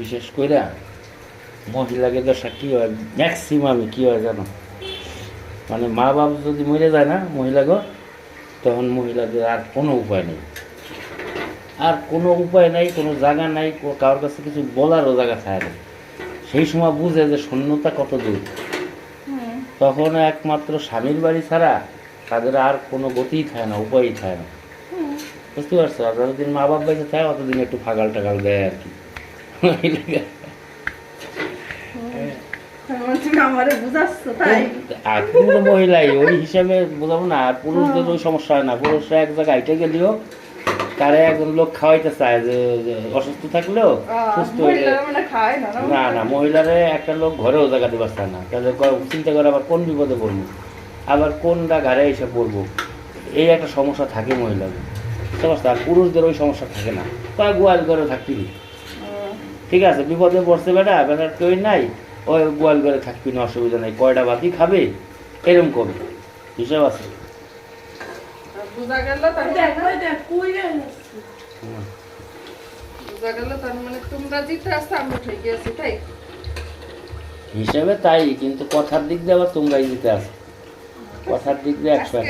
বিশেষ করে মহিলাকে দশা কী হয় ম্যাক্সিমামই কী হয় জানো, মানে মা বাপ যদি মরে যায় না মহিলাকে, তখন মহিলাদের আর কোনো উপায় নেই, আর কোনো উপায় নাই, কোনো জায়গা নাই, কারোর কাছে কিছু বলারও জায়গা থাকে না। সেই সময় বুঝে যে শূন্যতা কত দূর, তখন একমাত্র স্বামীর বাড়ি ছাড়া তাদের আর কোনো গতিই থাকে না, উপায়ই থাকে না। বুঝতে পারছো? আর যতদিন মা বাপ বেঁচে থাকে অতদিন একটু ফাগাল টাগাল দেয় আর কি। আর পুরো মহিলাই ওই হিসাবে বোঝাবো না, আর পুরুষদের ওই সমস্যা হয় না। পুরুষরা এক জায়গায় আইটে গেলেও তারা একজন লোক খাওয়াইতে চায়, যে অসুস্থ থাকলেও সুস্থ হইলে না না, মহিলারে একটা লোক ঘরেও জায়গা দিবার চায় না। তাহলে চিন্তা করে আবার কোন বিপদে পড়বো, আবার কোনটা ঘরে এসে পড়বো, এই একটা সমস্যা থাকে মহিলাদের। বুঝতে, আর পুরুষদের ওই সমস্যা থাকে না, কয় গোয়াল ঘরে থাকবি, ঠিক আছে বিপদে পড়ছে বেটা, বেটার কেউই নাই, ওই গোয়াল ঘরে থাকবি না, অসুবিধা নেই, কয়টা বাতি খাবে এরকম করবে, হিসাব আছে। হিসেবে তাই, কিন্তু কথার দিক দিয়ে আবার তোমরাই জিতে আসো, কথার দিক দিয়ে 100-100।